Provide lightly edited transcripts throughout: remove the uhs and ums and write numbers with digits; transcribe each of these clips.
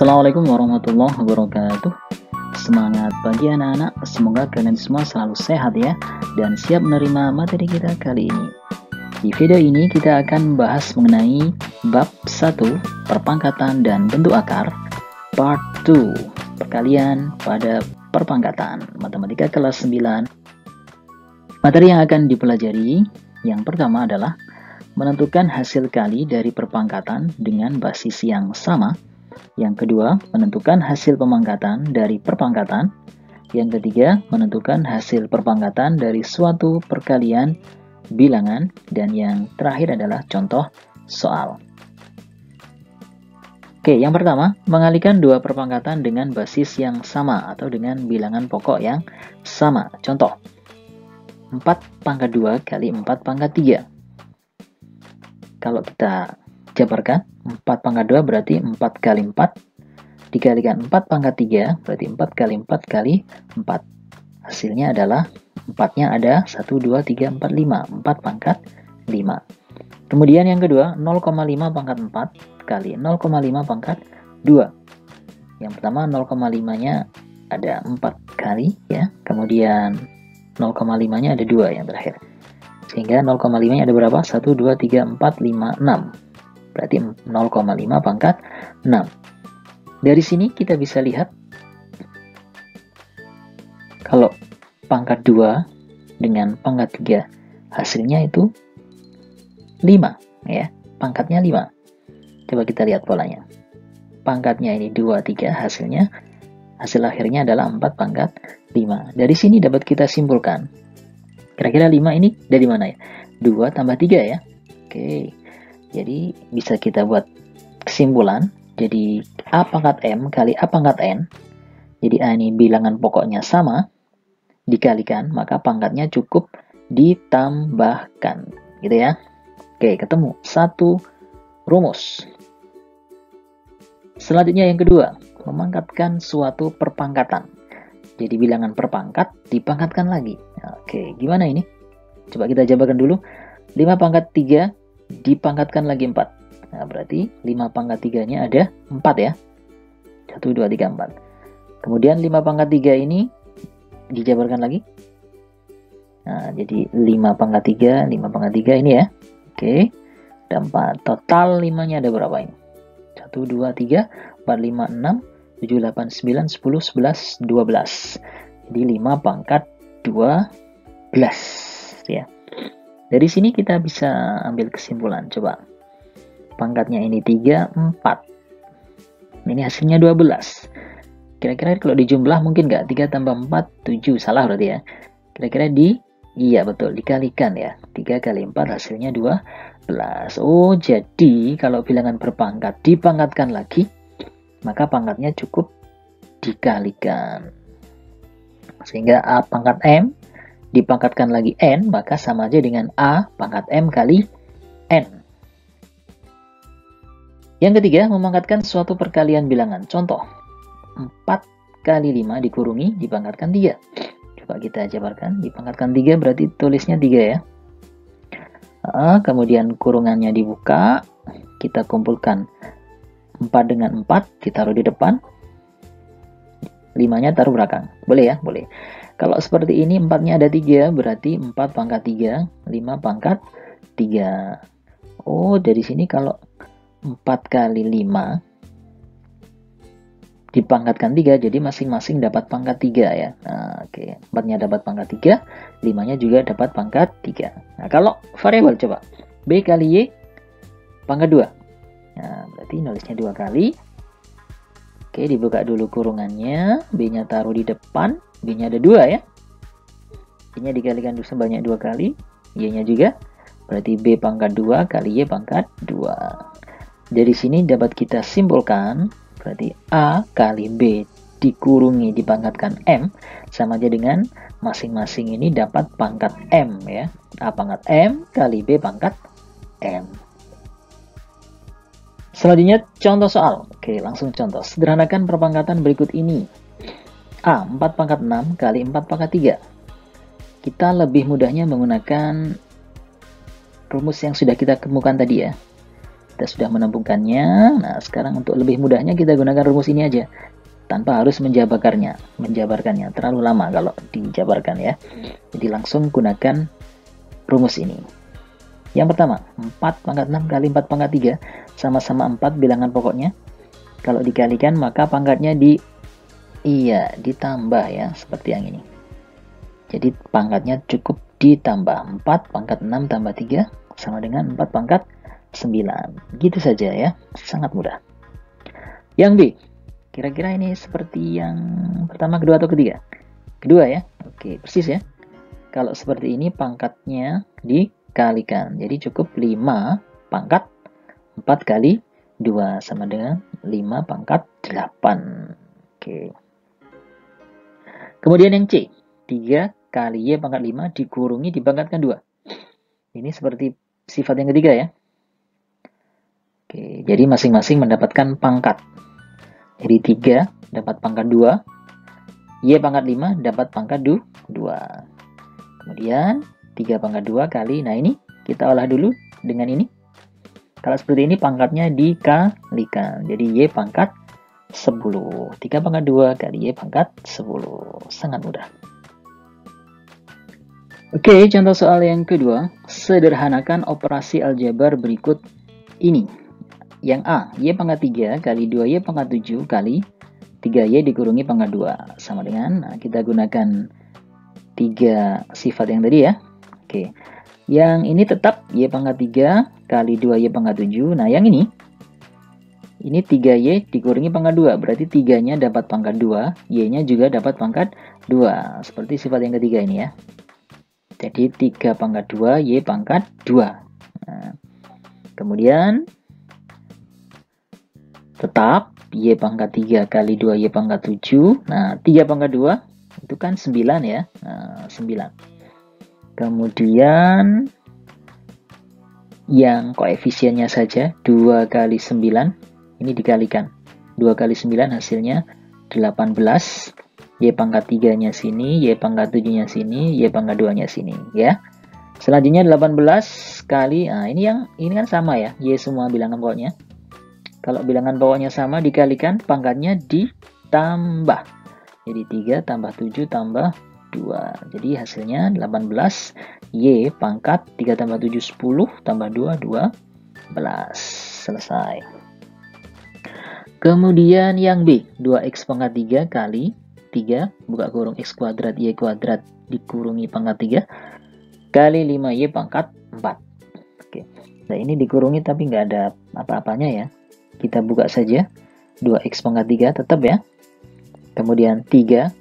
Assalamualaikum warahmatullahi wabarakatuh. Semangat pagi anak-anak, semoga kalian semua selalu sehat ya, dan siap menerima materi kita kali ini. Di video ini kita akan membahas mengenai bab 1, perpangkatan dan bentuk akar, part 2, perkalian pada perpangkatan, matematika kelas 9. Materi yang akan dipelajari yang pertama adalah menentukan hasil kali dari perpangkatan dengan basis yang sama. Yang kedua, menentukan hasil pemangkatan dari perpangkatan. Yang ketiga, menentukan hasil perpangkatan dari suatu perkalian bilangan. Dan yang terakhir adalah contoh soal. Oke, yang pertama, mengalihkan dua perpangkatan dengan basis yang sama atau dengan bilangan pokok yang sama. Contoh, 4 pangkat 2 kali 4 pangkat 3. Kalau kita jabarkan, 4 pangkat 2 berarti 4 kali 4, dikalikan 4 pangkat 3 berarti 4 kali 4 kali 4. Hasilnya adalah 4-nya ada 1, 2, 3, 4, 5. 4 pangkat 5. Kemudian yang kedua, 0,5 pangkat 4 kali 0,5 pangkat 2. Yang pertama 0,5-nya ada 4 kali ya. Kemudian 0,5-nya ada 2 yang terakhir. Sehingga 0,5-nya ada berapa? 1, 2, 3, 4, 5, 6. Berarti 0,5 pangkat 6. Dari sini kita bisa lihat kalau pangkat 2 dengan pangkat 3 hasilnya itu 5 ya. Pangkatnya 5. Coba kita lihat polanya. Pangkatnya ini 2, 3, hasil akhirnya adalah 4 pangkat 5. Dari sini dapat kita simpulkan. Kira-kira 5 ini dari mana ya? 2 tambah 3 ya. Oke. Jadi bisa kita buat kesimpulan. Jadi A pangkat M kali A pangkat N. Jadi A ini bilangan pokoknya sama. Dikalikan, maka pangkatnya cukup ditambahkan. Gitu ya. Oke, ketemu. Satu rumus. Selanjutnya yang kedua. Memangkatkan suatu perpangkatan. Jadi bilangan perpangkat dipangkatkan lagi. Oke, gimana ini? Coba kita jabarkan dulu. 5 pangkat 3 dipangkatkan lagi 4. Nah, berarti 5 pangkat 3-nya ada 4 ya. 1, 2, 3, 4. Kemudian 5 pangkat 3 ini dijabarkan lagi. Nah, jadi 5 pangkat 3, 5 pangkat 3 ini ya. Oke. Ada 4. Total 5-nya ada berapa ini? 1, 2, 3, 4, 5, 6, 7, 8, 9, 10, 11, 12. Jadi 5 pangkat 12 ya. Dari sini kita bisa ambil kesimpulan. Coba. Pangkatnya ini 3, 4. Ini hasilnya 12. Kira-kira kalau dijumlah mungkin nggak? 3 tambah 4, 7. Salah berarti ya. Kira-kira iya betul, dikalikan ya. 3 kali 4 hasilnya 12. Oh, jadi kalau bilangan berpangkat dipangkatkan lagi, maka pangkatnya cukup dikalikan. Sehingga A pangkat M dipangkatkan lagi N, maka sama aja dengan A pangkat M kali N. Yang ketiga, memangkatkan suatu perkalian bilangan. Contoh, 4 kali 5 dikurungi, dipangkatkan 3. Coba kita jabarkan, dipangkatkan 3 berarti tulisnya 3 ya. Kemudian kurungannya dibuka, kita kumpulkan 4 dengan 4, ditaruh di depan. 5-nya taruh belakang. Boleh ya? Boleh. Kalau seperti ini 4-nya ada 3, berarti 4 pangkat 3, 5 pangkat 3. Oh, dari sini kalau 4 kali 5 dipangkatkan 3, jadi masing-masing dapat pangkat 3 ya. Nah, oke. 4-nya dapat pangkat 3, 5-nya juga dapat pangkat 3. Nah, kalau variabel coba. B kali Y pangkat 2. Nah, berarti nulisnya 2 kali. Oke, dibuka dulu kurungannya. B-nya taruh di depan. B-nya ada 2 ya. B-nya dikalikan sebanyak 2 kali. Y-nya juga. Berarti B pangkat 2 kali Y pangkat 2. Dari sini dapat kita simpulkan. Berarti A kali B dikurungi dipangkatkan M. Sama aja dengan masing-masing ini dapat pangkat M ya. A pangkat M kali B pangkat M. Selanjutnya contoh soal. Oke, langsung contoh. Sederhanakan perpangkatan berikut ini. A, 4 pangkat 6 kali 4 pangkat 3. Kita lebih mudahnya menggunakan rumus yang sudah kita temukan tadi ya. kita sudah menemukannya. Nah, sekarang untuk lebih mudahnya kita gunakan rumus ini aja, tanpa harus menjabarkannya. Terlalu lama kalau dijabarkan ya. Jadi langsung gunakan rumus ini. Yang pertama, 4 pangkat 6 kali 4 pangkat 3 sama-sama 4 bilangan pokoknya. Kalau dikalikan maka pangkatnya ditambah ya, seperti yang ini. Jadi pangkatnya cukup ditambah. 4 pangkat 6 tambah 3 sama dengan 4 pangkat 9. Gitu saja ya, sangat mudah. Yang B, kira-kira ini seperti yang pertama, kedua, atau ketiga? Kedua ya, oke, persis ya. Kalau seperti ini pangkatnya dikalikan, jadi cukup 5 pangkat 4 kali 2 sama dengan 5 pangkat 8. Oke. Kemudian yang C, 3 kali Y pangkat 5 dikurungi dipangkatkan 2. Ini seperti sifat yang ketiga ya. Oke, jadi masing-masing mendapatkan pangkat. Jadi 3 dapat pangkat 2, Y pangkat 5 dapat pangkat 2. Kemudian 3 pangkat 2 kali, nah ini kita olah dulu dengan ini. Kalau seperti ini pangkatnya dikalikan, jadi Y pangkat 10. 3 pangkat 2 kali Y pangkat 10. Sangat mudah. Oke, contoh soal yang kedua. Sederhanakan operasi aljabar berikut ini. Yang A, Y pangkat 3 kali 2Y pangkat 7 kali 3Y dikurungi pangkat 2. Sama dengan, nah, kita gunakan 3 sifat yang tadi ya. Oke, yang ini tetap Y pangkat 3 kali 2Y pangkat 7. Nah, yang ini 3Y dikurangi pangkat 2. Berarti 3-nya dapat pangkat 2, Y-nya juga dapat pangkat 2. Seperti sifat yang ketiga ini ya. Jadi 3 pangkat 2, Y pangkat 2. Nah, kemudian tetap Y pangkat 3 kali 2Y pangkat 7. Nah, 3 pangkat 2 itu kan 9 ya. Nah, 9. Kemudian yang koefisiennya saja 2 kali 9. Ini dikalikan. 2 kali 9 hasilnya 18. Y pangkat 3-nya sini, Y pangkat 7-nya sini, Y pangkat 2-nya sini ya. Selanjutnya 18 kali, nah ini kan sama ya, Y semua bilangan pokoknya. Kalau bilangan pokoknya sama dikalikan, pangkatnya ditambah. Jadi 3 tambah 7 tambah 2. Jadi hasilnya 18, Y pangkat 3 tambah 7 10 tambah 2 12. Selesai. Kemudian yang B, 2X pangkat 3 kali 3 buka kurung X kuadrat Y kuadrat dikurungi pangkat 3 kali 5Y pangkat 4. Oke. Nah, ini dikurungi tapi nggak ada apa-apanya ya. Kita buka saja 2X pangkat 3 tetap ya. Kemudian 3.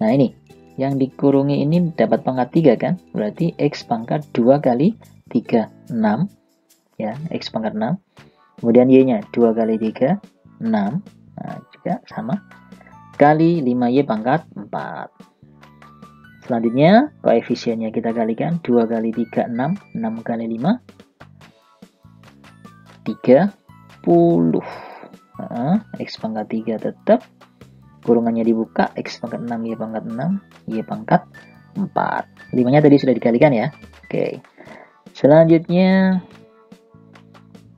Nah, ini yang dikurungi ini dapat pangkat 3 kan? Berarti X pangkat 2 kali 3 6 ya, X pangkat 6. Kemudian Y-nya 2 kali 3 6. Nah, juga sama. Kali 5Y pangkat 4. Selanjutnya koefisiennya kita kalikan 2 kali 3 6, 6 kali 5 30. X pangkat 3 tetap, kurungannya dibuka, X pangkat 6 Y pangkat 6 Y pangkat 4. 5-nya tadi sudah dikalikan ya. Oke, selanjutnya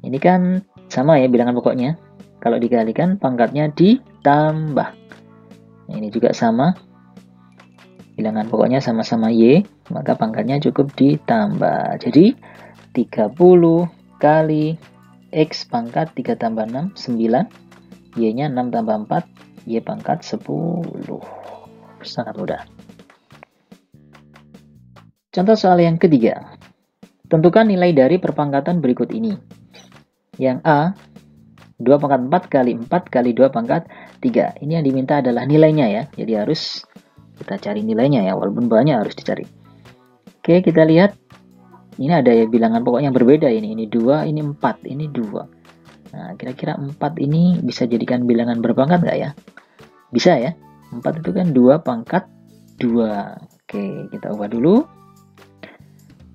ini kan sama ya bilangan pokoknya. Kalau dikalikan pangkatnya ditambah. Ini juga sama, bilangan pokoknya sama-sama Y, maka pangkatnya cukup ditambah. Jadi 30 kali X pangkat 3 tambah 6 9, Y-nya 6 tambah 4 Y pangkat 10. Sangat mudah. Contoh soal yang ketiga. Tentukan nilai dari perpangkatan berikut ini. Yang A, 2 pangkat 4 kali 4 kali 2 pangkat 3. Ini yang diminta adalah nilainya ya. Jadi harus kita cari nilainya ya, walaupun banyak harus dicari. Oke, kita lihat. Ini ada ya bilangan pokok yang berbeda ini. Ini 2, ini 4, ini 2. Nah, kira-kira 4 ini bisa jadikan bilangan berpangkat nggak ya? Bisa ya. 4 itu kan 2 pangkat 2. Oke, kita ubah dulu.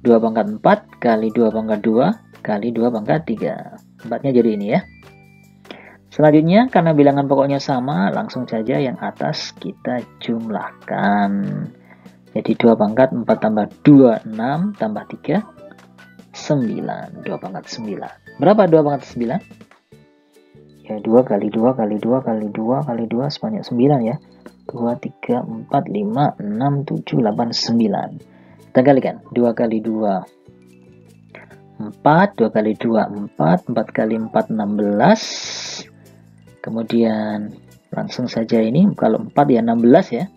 2 pangkat 4 kali 2 pangkat 2 kali 2 pangkat 3. 4-nya jadi ini ya. Selanjutnya, karena bilangan pokoknya sama, langsung saja yang atas kita jumlahkan. Jadi 2 pangkat 4 tambah 2, 6, tambah 3, 9. 2 pangkat 9. Berapa 2 pangkat 9? Ya 2 kali 2 kali 2 kali 2 kali 2 sebanyak 9 ya. 2, 3, 4, 5, 6, 7, 8, 9. Kita kalikan. 2 kali 2, 4. 2 kali 2, 4. 4 kali 4, 16. Kemudian langsung saja ini, kalau 4 ya 16 ya.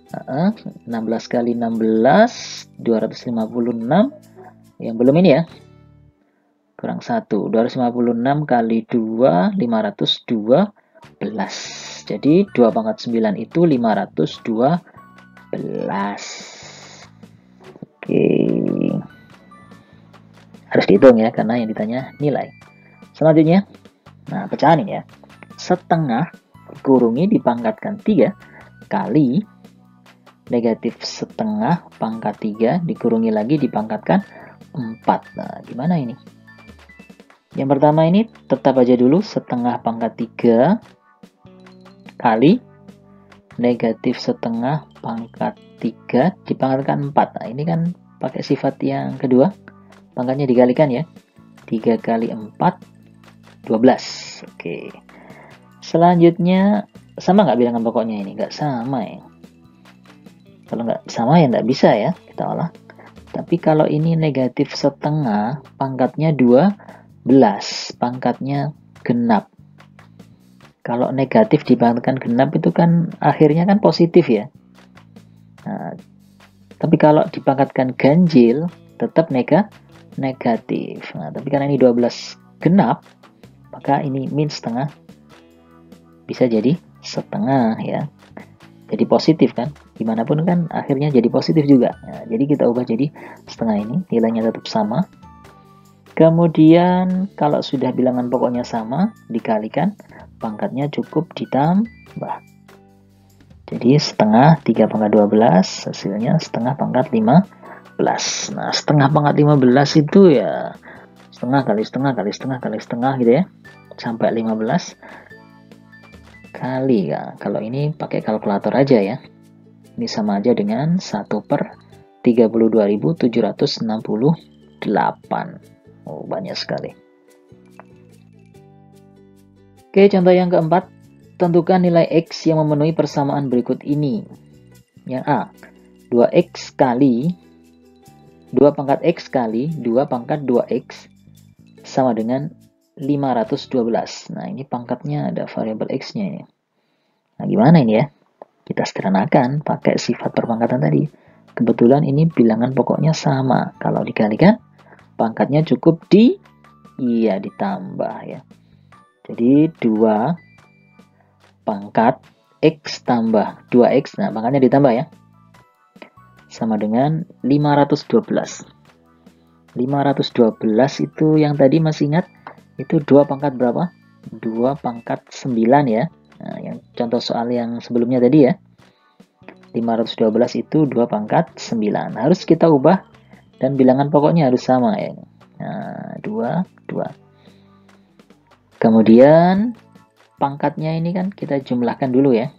16 kali 16, 256. Yang belum ini ya. Kurang 1. 256 kali 2, 512. Jadi 2 pangkat 9 itu 512. Oke. Harus dihitung ya, karena yang ditanya nilai. Selanjutnya, nah pecahan ini ya. Setengah kurungi dipangkatkan 3 kali negatif setengah pangkat 3 dikurungi lagi dipangkatkan 4. Nah, gimana ini? Yang pertama ini tetap aja dulu setengah pangkat 3 kali negatif setengah pangkat 3 dipangkatkan 4. Nah, ini kan pakai sifat yang kedua. Pangkatnya dikalikan ya. 3 kali 4, 12. Oke. Selanjutnya, sama nggak bilangan pokoknya ini? Nggak sama ya. Kalau nggak sama ya nggak bisa ya kita olah. Tapi kalau ini negatif setengah, pangkatnya 12, pangkatnya genap. Kalau negatif dipangkatkan genap itu kan akhirnya kan positif ya. Nah, tapi kalau dipangkatkan ganjil tetap negatif. Nah, tapi karena ini 12 genap, maka ini min setengah bisa jadi setengah ya. Jadi positif kan, gimana pun kan akhirnya jadi positif juga. Nah, jadi kita ubah jadi setengah ini, nilainya tetap sama. Kemudian kalau sudah bilangan pokoknya sama, dikalikan, pangkatnya cukup ditambah. Jadi setengah 3 pangkat 12, hasilnya setengah pangkat 15. Nah, setengah pangkat 15 itu ya setengah kali setengah kali setengah kali setengah gitu ya, sampai 15 kali ya. Kalau ini pakai kalkulator aja ya. Ini sama aja dengan 1/32.768. Oh, banyak sekali. Oke, contoh yang keempat. Tentukan nilai X yang memenuhi persamaan berikut ini. Yang A, 2X kali 2 pangkat X kali 2 pangkat 2X sama dengan 512. Nah, ini pangkatnya ada variabel X-nya ini. Nah, gimana ini ya? Kita sederhanakan pakai sifat perpangkatan tadi. Kebetulan ini bilangan pokoknya sama. Kalau dikalikan, pangkatnya cukup ditambah ya. Jadi 2 pangkat X tambah 2X. Nah, pangkatnya ditambah ya. Sama dengan 512. 512 itu yang tadi masih ingat? Itu 2 pangkat berapa? 2 pangkat 9 ya. Nah, yang contoh soal yang sebelumnya tadi ya. 512 itu 2 pangkat 9. Harus kita ubah dan bilangan pokoknya harus sama ya. Nah, 2, 2. Kemudian pangkatnya ini kan kita jumlahkan dulu ya.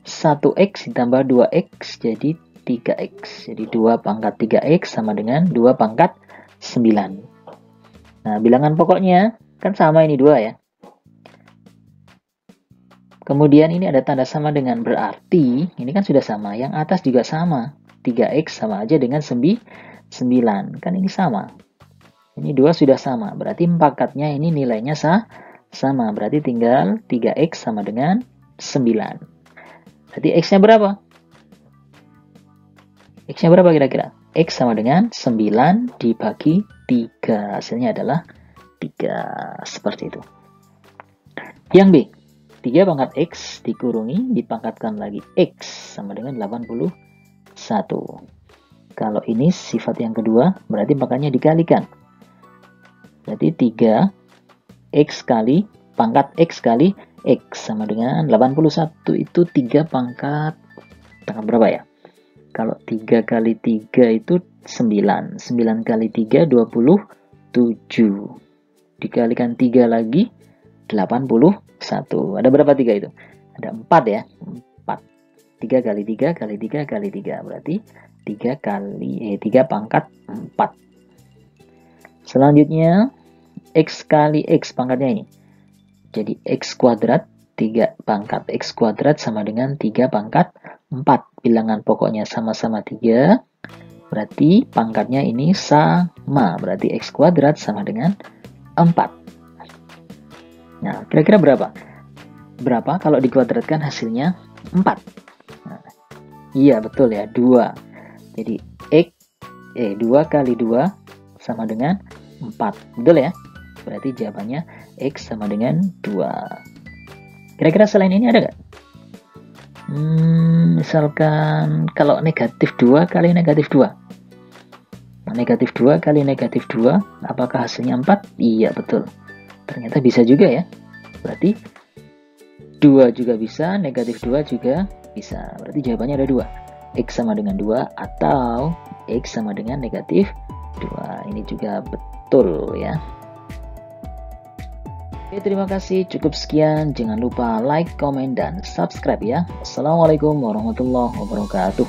1X ditambah 2X jadi 3X. Jadi 2 pangkat 3X sama dengan 2 pangkat 9. Nah, bilangan pokoknya kan sama ini 2 ya. Kemudian ini ada tanda sama dengan berarti, ini kan sudah sama. Yang atas juga sama. 3X sama aja dengan 9. Kan ini sama. Ini 2 sudah sama. Berarti pangkatnya ini nilainya sama. Berarti tinggal 3X sama dengan 9. Berarti X-nya berapa? X-nya berapa kira-kira? X sama dengan 9 dibagi 3. Hasilnya adalah 3. Seperti itu. Yang B. 3 pangkat X dikurungi dipangkatkan lagi X sama dengan 81. Kalau ini sifat yang kedua, berarti pangkatnya dikalikan. Berarti 3X kali pangkat X kali X sama dengan 81. Itu 3 pangkat berapa ya? Kalau 3 kali 3 itu 9. 9 kali 3, 27. Dikalikan 3 lagi, 81. Ada berapa 3 itu? Ada 4 ya. 4. 3 kali 3 kali 3 kali 3. Berarti 3 pangkat 4. Selanjutnya, X kali X pangkatnya ini. Jadi X kuadrat, 3 pangkat X kuadrat sama dengan 3 pangkat 4. Bilangan pokoknya sama-sama 3. Berarti pangkatnya ini sama. Berarti X kuadrat sama dengan 4. Nah, kira-kira berapa? Berapa kalau dikuadratkan hasilnya 4? Nah, iya, betul ya, 2. Jadi, 2 kali 2 sama dengan 4. Betul ya? Berarti jawabannya X sama dengan 2. Kira-kira selain ini ada nggak? Misalkan kalau negatif 2 kali negatif 2. Nah, negatif 2 kali negatif 2, apakah hasilnya 4? Iya, betul. Ternyata bisa juga ya. Berarti 2 juga bisa, negatif 2 juga bisa. Berarti jawabannya ada 2. X sama dengan 2 atau X sama dengan negatif 2. Ini juga betul ya. Oke, terima kasih. Cukup sekian. Jangan lupa like, comment, dan subscribe ya. Assalamualaikum warahmatullahi wabarakatuh.